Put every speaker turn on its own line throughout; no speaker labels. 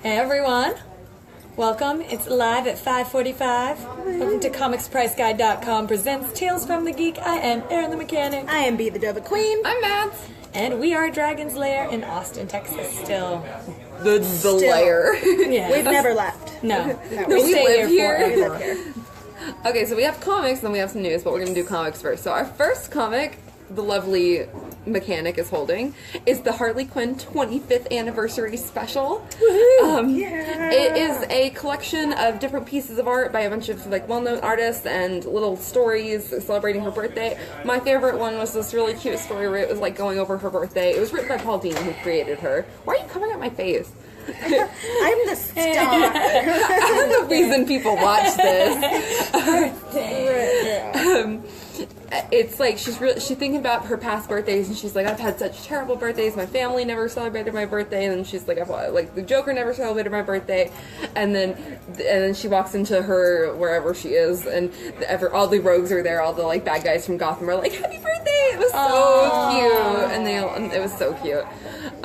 Hey everyone, welcome. It's live at 5:45. Welcome to comicspriceguide.com presents Tales from the Geek. I am Erin the Mechanic.
I am B the Dova Queen.
I'm Mads.
And we are Dragon's Lair in Austin, Texas still.
The lair.
Yeah.
We've never left.
No.
We
stay
live here.
forever.
We live here.
Okay, so we have comics, then we have some news, but we're going to do comics first. So our first comic, the lovely Mechanic is holding, is the Harley Quinn 25th anniversary special. It is a collection of different pieces of art by a bunch of like well-known artists and little stories celebrating her birthday. My favorite one was this really cute story where it was like going over her birthday. It was written by Paul Dini, who created her. Why are you covering up my face?
I'm the star.
I'm the reason people watch this. It's like she's thinking about her past birthdays, and she's like, I've had such terrible birthdays. My family never celebrated my birthday, and then she's like, the Joker never celebrated my birthday, and then she walks into her wherever she is, and all the rogues are there, all the like bad guys from Gotham are like, happy birthday! It was so cute, and it was so cute.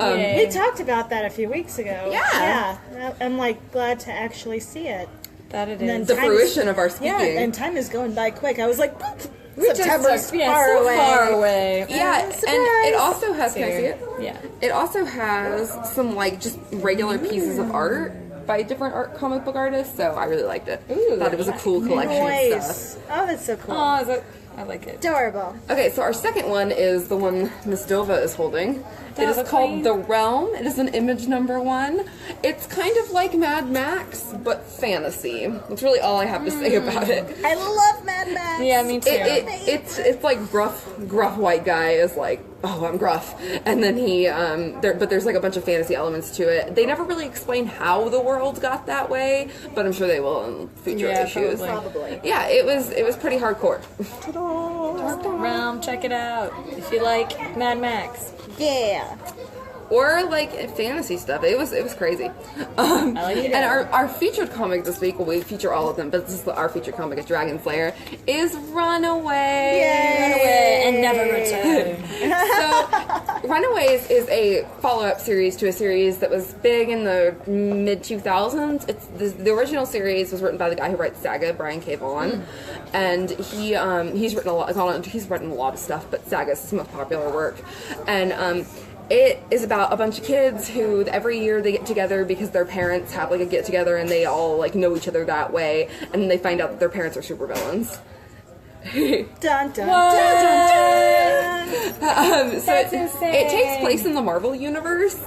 We talked about that a few weeks ago.
Yeah.
I'm like glad to actually see it.
That it
And then
is.
The fruition of our speaking.
Yeah, and time is going by quick. I was like, boop,
Just
September's
so
far away.
Yeah, and it also has, can I see it?
Yeah.
It also has some like just regular pieces of art by different comic book artists, so I really liked it. Thought it was a cool collection of
Nice.
stuff.
Oh, that's so cool.
I like it.
Adorable.
Okay, so our second one is the one Miss Dova is holding. It is
Dova
called
Queen.
The Realm. It is an image #1. It's kind of like Mad Max, but fantasy. That's really all I have to say about it.
I love Mad Max.
Yeah, me too.
It's like gruff white guy is like, oh, I'm gruff, and then but there's like a bunch of fantasy elements to it. They never really explain how the world got that way, but I'm sure they will in future issues.
Probably.
Yeah, it was pretty hardcore.
Realm, check it out. If you like Mad Max.
Yeah.
Or like fantasy stuff. It was crazy.
I like it.
And our featured comic this week, well, we feature all of them, but this is our featured comic at Dragon's Lair, is Runaway.
Runaway and never return.
So, Runaways is a follow-up series to a series that was big in the mid-2000s. It's the original series was written by the guy who writes Saga, Brian K. Vaughan, and he's written a lot of stuff, but Saga is his most popular work, and it is about a bunch of kids who every year they get together because their parents have like a get together and they all like know each other that way, and then they find out that their parents are supervillains.
Dun, dun,
What?
dun, dun.
So
That's
it
insane.
takes place in the Marvel universe,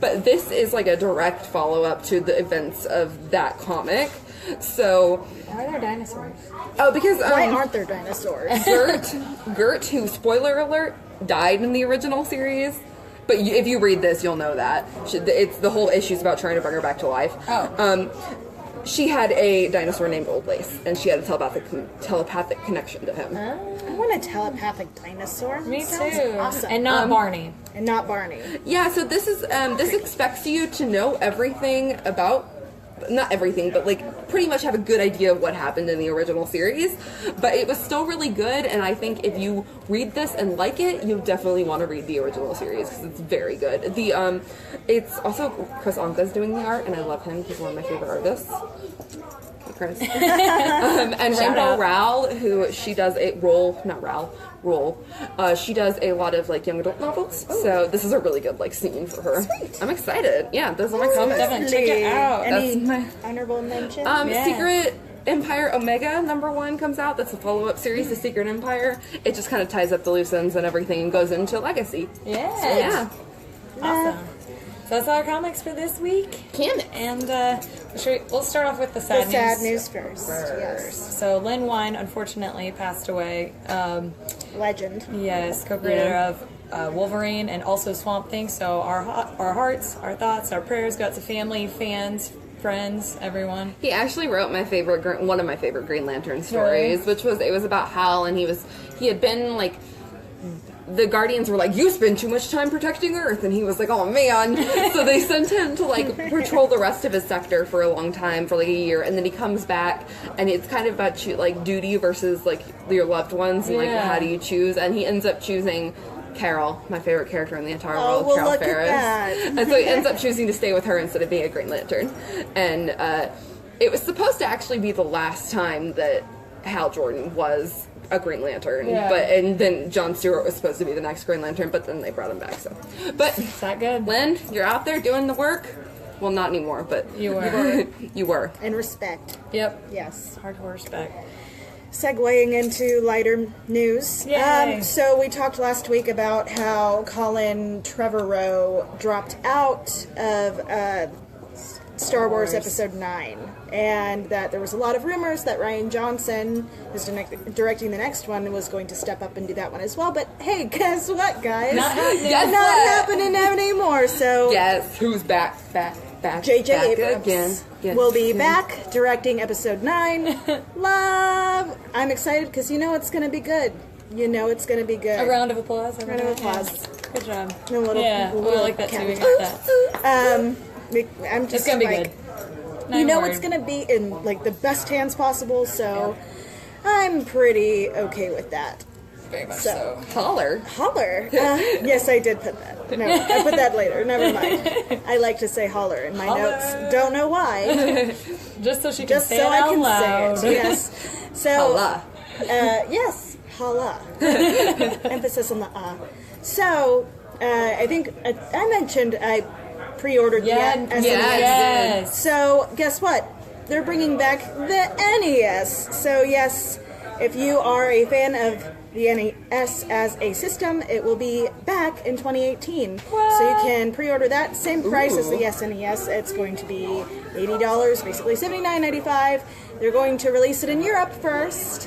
but this is like a direct follow-up to the events of that comic. So,
Why are there dinosaurs?
because
Why aren't there dinosaurs?
Gert, who, spoiler alert, died in the original series. But if you read this, you'll know that. It's the whole issue's about trying to bring her back to life.
Oh.
She had a dinosaur named Old Lace, and she had a telepathic connection to him.
I want a telepathic dinosaur.
Me
Sounds
too.
Awesome.
And not Barney.
And not Barney.
Yeah, so this expects you to know everything about, not everything, but like pretty much have a good idea of what happened in the original series. But it was still really good, and I think if you read this and like it, you definitely want to read the original series because it's very good. It's also Chris Anka's doing the art, and I love him. He's one of my favorite artists. Okay, Chris. And Rainbow Rowell, who she does a Roll. She does a lot of like young adult novels, so this is a really good like scene for her.
Sweet.
I'm excited. Yeah, those are my comments.
Definitely check it out.
Any
That's my-
honorable mentions?
Yeah.
Secret Empire Omega #1 comes out. That's a follow-up series to Secret Empire. It just kind of ties up the loose ends and everything and goes into Legacy.
Yeah.
So, yeah.
Awesome. So that's all our comics for this week. And we'll start off with the sad
The sad news first. Yes.
So Lynn Wein unfortunately passed away.
Legend.
Yes, co-creator of Wolverine and also Swamp Thing. So our hearts, our thoughts, our prayers go out to family, fans, friends, everyone.
He actually wrote one of my favorite Green Lantern stories, which was about Hal, and he had been like, the Guardians were like, you spend too much time protecting Earth, and he was like, oh man. So they sent him to like patrol the rest of his sector for a long time, for like a year, and then he comes back, and it's kind of about like duty versus like your loved ones, and like how do you choose, and he ends up choosing Carol, my favorite character in the entire
Oh,
world,
well,
Carol
look at
Ferris.
that.
And so he ends up choosing to stay with her instead of being a Green Lantern. And it was supposed to actually be the last time that Hal Jordan was a Green Lantern, and then John Stewart was supposed to be the next Green Lantern, but then they brought him back. So, but
Is that good?
Lynn, you're out there doing the work. Well, not anymore, but
You were.
you were.
And respect.
Yep.
Yes.
Hardcore respect.
Segueing into lighter news.
Yay.
So we talked last week about how Colin Trevorrow dropped out of Star Wars Episode 9, and that there was a lot of rumors that Rian Johnson, who's directing the next one, was going to step up and do that one as well. But hey, guess what, guys?
Not happening.
Guess
Not
what?
happening anymore. So
Guess who's back?
J.J.
back
Abrams
again.
will be back directing Episode 9. Love! I'm excited because you know it's going to be good. You know it's going to be good.
A round of applause.
Round of applause.
Good job.
A little,
Yeah,
little
I like that too. We
cat.
got that.
I'm just
It's gonna be
like,
good.
you know
Not
it's
worried.
going to be in like the best hands possible, so I'm pretty okay with that.
Very much
So.
so.
Holler.
Holler. Yes, I did put that. No, I put that later. Never mind. I like to say holler in my
Holler.
notes. Don't know why.
Just so she can
Just
say
so
it
I
out
can
loud.
say it. Yes. So,
Holla.
yes, holla. Emphasis on the So, I think I mentioned I pre-ordered
Yeah,
the SNES.
yes.
So, guess what? They're bringing back the NES. So, yes, if you are a fan of the NES as a system, it will be back in 2018. So you can pre-order that, same price as the SNES. It's going to be $80, basically $79.95. They're going to release it in Europe first.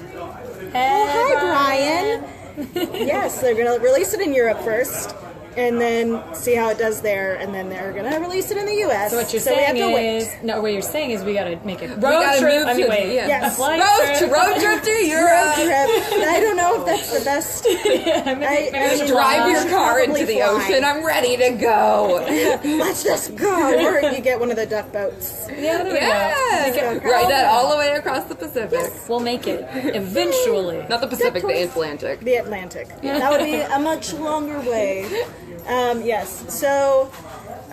Hey,
Hi, Brian. Yes, they're going to release it in Europe first, and then see how it does there, and then they're going to release it in the U.S.
So what you're
we
saying
have to wait.
is, no, what you're saying is we gotta make a road
gotta
trip.
move
I mean,
to-
wait,
yeah.
Yes.
a flight
Road trip to
Road
Europe.
trip. I don't know if that's the best.
Maybe
Drive your car
Probably
into the
fly.
ocean. I'm ready to go.
Let's just go. Or you get one of the duck boats.
Yeah, there we go.
Yes. Ride that all the way across the Pacific.
We'll make it eventually.
Not the Pacific, the
choice.
Atlantic.
The Atlantic. That would be a much longer way. Yes. So,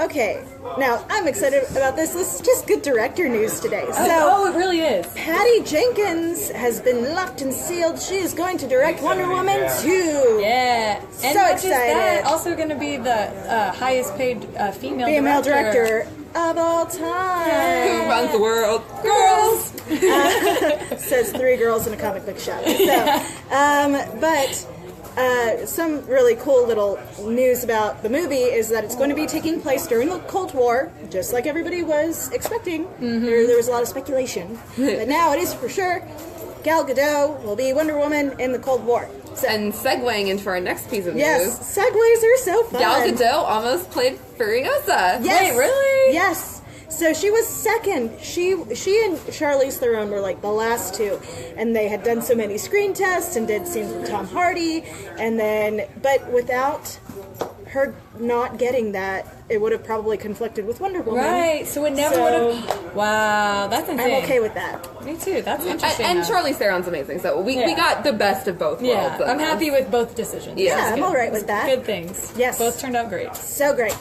okay. Now, I'm excited about this. This is just good director news today. So,
Oh, it really is.
Patty Jenkins has been locked and sealed. She is going to direct Wonder Woman 2.
Yeah. And
So
not just
excited.
that, also going to be the highest paid female
Female director of all
Who
time.
runs the world? Girls.
Says 3 girls in a comic book shop. So, but some really cool little news about the movie is that it's going to be taking place during the Cold War, just like everybody was expecting. There was a lot of speculation, but now it is for sure. Gal Gadot will be Wonder Woman in the Cold War. So,
And segueing into our next piece of news,
yes, segues are so fun.
Gal Gadot almost played Furiosa.
Yes.
Wait, really?
Yes. So she was second. She and Charlize Theron were like the last two, and they had done so many screen tests and did scenes with Tom Hardy, and then but without her not getting that, it would have probably conflicted with Wonder Woman.
Right. So it never
So-
would have. Wow, that's insane.
I'm okay with that.
Me too. That's interesting.
And
though.
Charlize Theron's amazing, so we
Yeah.
got the best of both
Yeah,
worlds.
I'm happy with both decisions.
Yeah,
That's
I'm
good.
all right with that.
Good things.
Yes.
Both turned out great.
So great.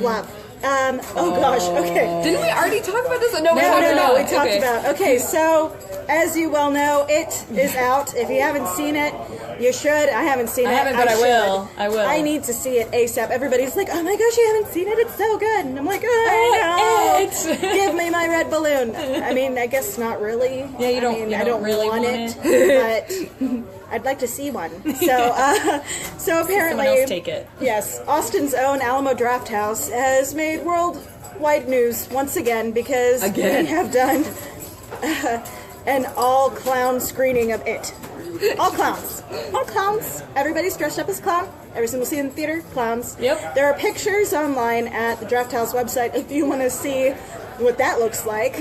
Love. Oh gosh. Okay.
Didn't we already talk about this? No, we
No,
talked
no, no.
about
We
it.
talked
Okay.
about. Okay, so as you well know, it is out. If you haven't seen it, you should. I haven't seen it.
I haven't, but I
should.
will. I will.
I need to see it ASAP. Everybody's like, "Oh my gosh, you haven't seen it? It's so good." And I'm like, "I know.
It.
Give me my red balloon." I mean, I guess not really.
Yeah, you don't-
I mean,
you
I
don't
don't
really
want
want
it, but I'd like to see one. So, so apparently,
Someone else take it.
yes, Austin's own Alamo Drafthouse has made worldwide news once again because
Again.
they have done an all-clown screening of it. All clowns. All clowns. Everybody's dressed up as clown. Every single scene in the theater, clowns.
Yep.
There are pictures online at the Drafthouse website if you want to see what that looks like.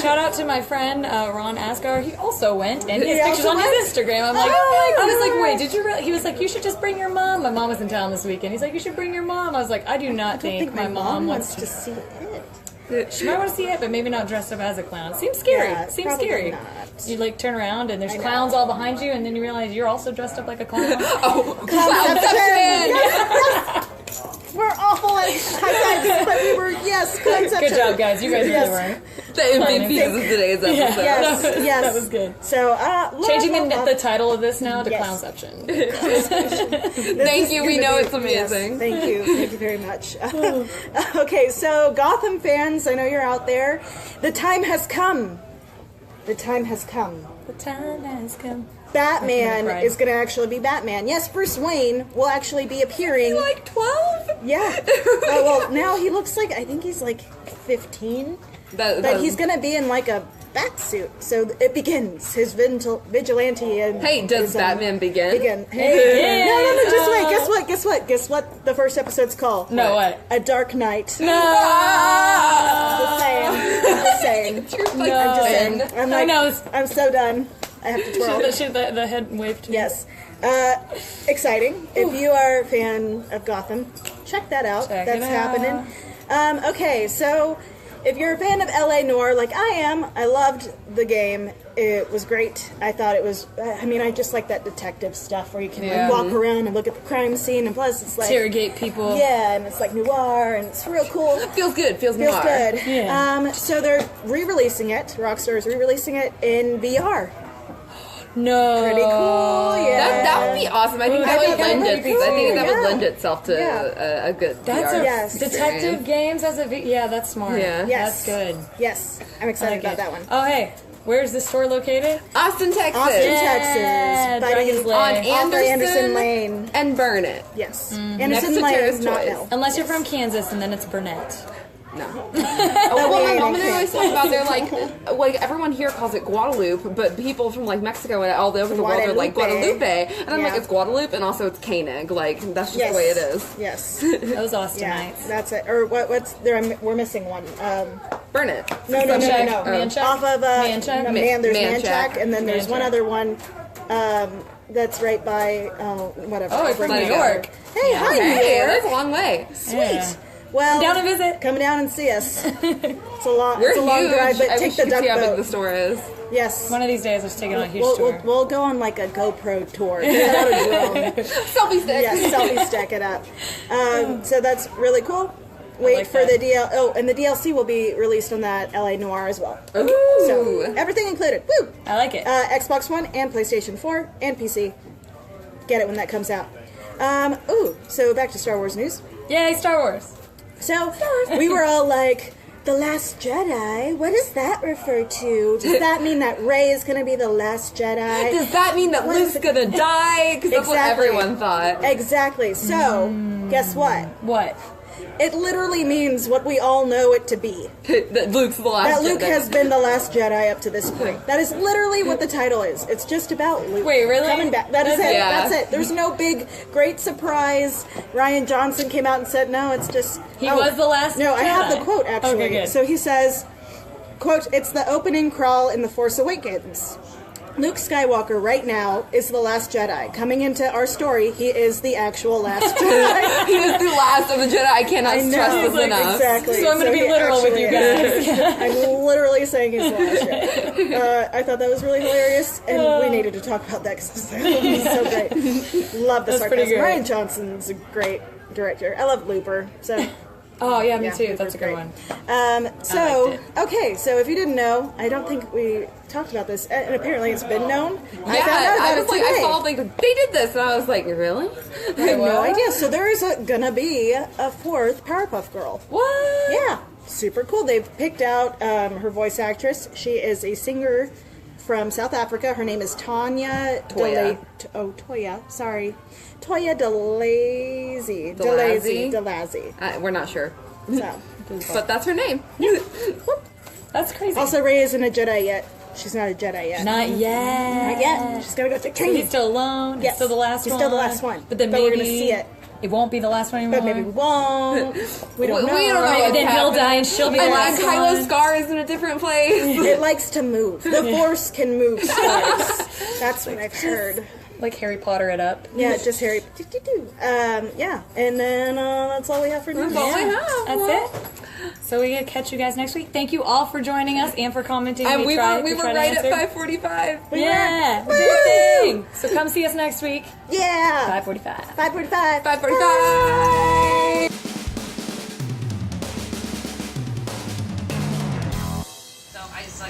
Shout out to my friend Ron Asgar. He also went, and he
He
has pictures
also
on
went?
his Instagram. I'm like,
Oh my
I was like,
gosh.
wait, did you really? He was like, you should just bring your mom. My mom was in town this weekend. He's like, you should bring your mom. I was like, I do not
I think
think my mom wants to.
see it.
She might want to see it, but maybe not dressed up as a clown. Seems scary.
Yeah,
Seems
probably
scary.
not.
You like turn around and there's
I know.
clowns all behind you, and then you realize you're also dressed up like a clown.
Oh,
Conception! We're awful at high fives, but we were, yes, conception.
Good job, guys. You guys
Yes.
really were.
the MVPs of today's episode.
Yes, yes.
That was good.
So,
Changing the title of this now to
Yes.
Clownception.
Thank you. We know it's
Yes,
amazing.
thank you very much. Okay, so Gotham fans, I know you're out there. The time has come. The time has come.
The time has come.
Batman
Right.
is going to actually be Batman. Yes, Bruce Wayne will actually be appearing.
Like 12?
Yeah. Well, now he looks like, I think he's like 15. But he's going to be in like a bat suit. So it begins. His vigilante. And
Hey, does Batman begin?
Hey. No, just wait. Guess what the first episode's called?
No, what?
A Dark Knight.
No!
Just saying. I'm just saying. I'm like,
knows?
I'm so done. I have to twirl.
Should the head wave to
Yes. Exciting. If you are a fan of Gotham, check that out.
Check
That's
it out.
happening. Okay, so if you're a fan of LA Noire like I am, I loved the game. It was great. I thought it was, I just like that detective stuff where you can
Yeah.
like, walk around and look at the crime scene, and plus it's like,
interrogate people.
yeah, and it's like noir, and it's real cool.
Feels good. Feels
Feels
noir.
good.
Yeah.
So they're re-releasing it. Rockstar is re-releasing it in VR.
No.
Pretty cool, yeah.
That would be awesome. I think that
I
would
think that
lend
would
it.
be
I think that
cool,
would
yeah.
lend itself to
Yeah.
a good
That's
VR
a
Yes.
detective
experience.
games as a yeah, that's smart.
Yeah.
Yes.
That's good.
Yes, I'm
I
excited
like
about
it.
that one.
Oh hey, where's the store located?
Austin, Texas.
Austin,
Yeah,
Texas. Buddy.
Dragon's Lake.
On
Off of Anderson Lane.
and Burn It.
Yes.
Next
Anderson
to
Lane,
Terrace
not
Choice.
Hill.
Unless you're from Kansas, and then it's Burnett.
No. Well, my mom and I
Lane.
always talk about they're like everyone here calls it Guadalupe, but people from like Mexico and all over the world are like
Guadalupe.
Guadalupe, and I'm
Yeah.
like it's Guadalupe and also it's Koenig. Like that's just
Yes.
the way it is.
Yes.
Those
Yeah,
Austinites.
that's it. Or what's there? We're missing one.
Burn it.
No.
Manchac?
Off of
Manchac?
no, there's
Manchac.
Manchac, and then there's one
Manchac.
other one that's right by whatever.
Oh, from New York.
Hey, hi, New
Hey,
York.
that's a long way.
Sweet.
Yeah.
Well,
Down and visit.
Come down and see us. It's a long,
We're
it's a long
huge.
drive, but
I
take
wish
the
you could
duck
see how big the
boat.
store is.
Yes.
One of these days, let's take it on a huge
We'll,
tour.
we'll go on like a GoPro tour. Get out a drone.
Selfie stick.
Yes, selfie stack it up. So that's really cool. Wait
like
for
that.
the DL. Oh, and the DLC will be released on that LA Noire as well.
Ooh.
So everything included. Woo!
I like it.
Xbox One and PlayStation 4 and PC. Get it when that comes out. So back to Star Wars news.
Yay, Star Wars.
So we were all like, The Last Jedi? What does that refer to? Does that mean that Rey is going to be the Last Jedi?
Does that mean that
What
Luke's
is it-
gonna die? Because that's what
Exactly.
everyone thought.
Exactly. So, guess what?
What?
It literally means what we all know it to be.
That Luke's the last.
That Luke
Jedi.
has been the last Jedi up to this point. That is literally what the title is. It's just about Luke
Wait, really?
coming back. That is it.
Yeah.
That's it. There's no big, great surprise. Ryan Johnson came out and said, no, it's just...
He was the last
No, I have
Jedi.
the quote, actually.
Okay, good.
So he says, quote, "It's the opening crawl in The Force Awakens. Luke Skywalker right now is the last Jedi. Coming into our story, he is the actual last Jedi."
He was the last of the Jedi. I cannot
I know.
stress this
Like,
enough.
Exactly.
So I'm gonna be
he
literal with you
actually
guys.
is. I'm literally saying he's the last Jedi. I thought that was really hilarious, and we needed to talk about that because it's so great. Love the
That's pretty
sarcasm.
good.
Ryan Johnson's a great director. I love Looper. So
Oh, yeah, me
yeah,
too.
Looper's
That's a good
great.
one.
So
liked
okay, so if you didn't know, I don't think we talked about this, and apparently it's been known. I
Yeah,
found out about
I was
it
like,
today.
I saw like they did this, and I was like, really?
I had no
what?
idea. So there is gonna be a fourth Powerpuff Girl.
What?
Yeah, super cool. They've picked out her voice actress. She is a singer from South Africa. Her name is Toya. Toya DeLazy.
We're not sure,
So,
but that's her name.
That's crazy.
also, Rey isn't a Jedi yet. She's not a Jedi yet.
Not yet.
Not yet. She's gotta go take
So
training.
he's still alone.
Yes.
He's still the last
He's
one.
still the last one.
But then
But
maybe
we're gonna see it.
It won't be the last one anymore.
But maybe we won't. We don't know.
We don't know.
Maybe
what's
then he'll
happening.
die and she'll be the
And
last
Kylo's
one.
scar is in a different place.
It likes to move. The Force can move stars. That's what I've heard.
Like Harry Potter it up.
Yeah, just Harry. Yeah, and then that's all we have for news.
That's all I have.
That's it. So we get to catch you guys next week. Thank you all for joining us and for commenting.
And we were
tried
right
to
at
answer.
5:45.
Yeah, we did a thing. So come see us next week.
Yeah.
5:45.
5:45.
5:45.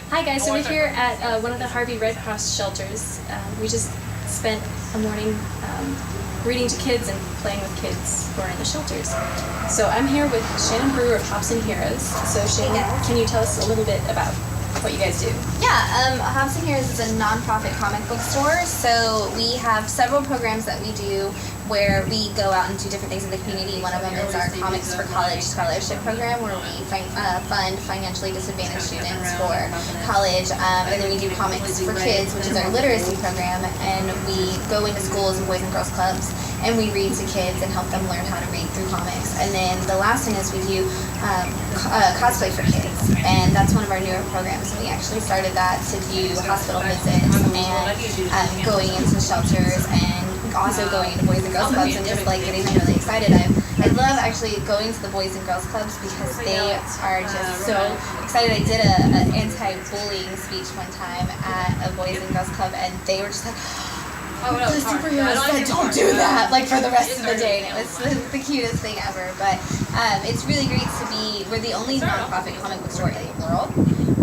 Hi guys, so we're here at one of the Harvey Red Cross shelters. We just spent a morning reading to kids and playing with kids who are in the shelters. So I'm here with Shannon Brewer of Hops and Heroes. So Shannon, can you tell us a little bit about what you guys do?
Yeah, Hops and Heroes is a nonprofit comic book store. So we have several programs that we do where we go out and do different things in the community. One of them is our Comics for College scholarship program, where we fund financially disadvantaged students for college. And then we do Comics for Kids, which is our literacy program, and we go into schools and boys and girls clubs, and we read to kids and help them learn how to read through comics. And then the last thing is we do cosplay for kids, and that's one of our newer programs. We actually started that to do hospital visits and going into shelters and also going into boys and girls clubs and just like getting them really excited. I love actually going to the boys and girls clubs because they are just so excited. I did an anti-bullying speech one time at a boys and girls club, and they were just like, the superheroes said don't do that, like for the rest of the day, and it was the cutest thing ever. But it's really great to be, we're the only nonprofit comic book store in the world,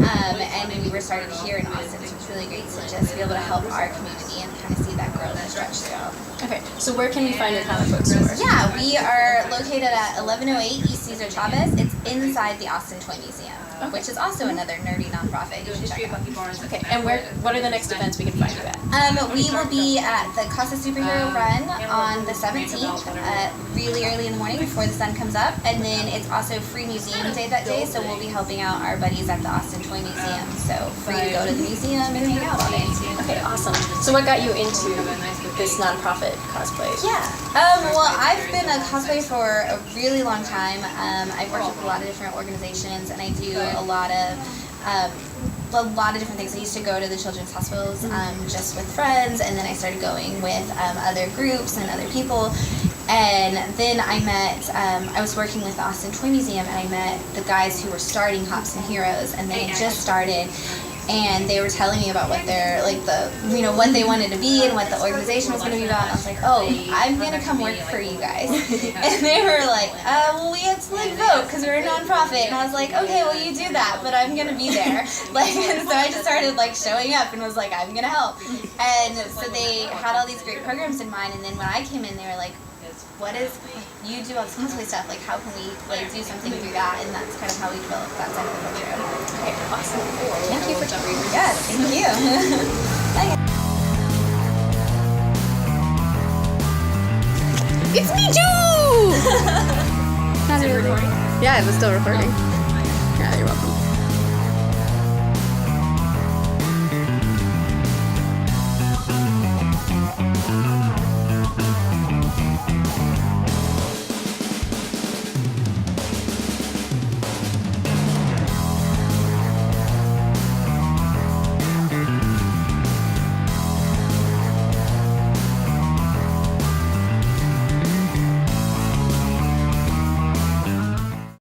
and we were started here in Austin, so it's really great to just be able to help our community and kind of see that growth and stretch throughout.
Okay, so where can we find a comic book store?
Yeah, we are located at 1108 East Cesar Chavez. It's inside the Austin Toy Museum, which is also another nerdy nonprofit you should check out.
Okay, and what are the next events we can find you at?
We will be at the Casa Superhero Run on the 17th, really early in the morning before the sun comes up, and then it's also Free Museum Day that day, so we'll be helping out our buddies at the Austin Toy Museum, so free to go to the museum and hang out all day.
Okay, awesome. So what got you into this nonprofit cosplay?
Yeah. Well, I've been a cosplayer for a really long time. I've worked with a lot of different organizations, and I do a lot of different things. I used to go to the children's hospitals just with friends, and then I started going with other groups and other people. And then I met, I was working with the Austin Toy Museum, and I met the guys who were starting Hops and Heroes, and they had just started. And they were telling me about what their, like what they wanted to be and what the organization was going to be about. And I was like, oh, I'm going to come work for you guys. And they were like, well, we have to vote because we're a nonprofit. And I was like, okay, well, you do that, but I'm going to be there. And so I just started showing up and was like, I'm going to help. And so they had all these great programs in mind. And then when I came in, they were like, you do all this cosplay stuff, how can we do something through that? And that's kind of how we developed that side of the program.
Okay, awesome.
Thank you for jumping. Yes, thank you.
It's me, Ju!
Is it recording?
Yeah, it was still recording. Yeah, you're welcome.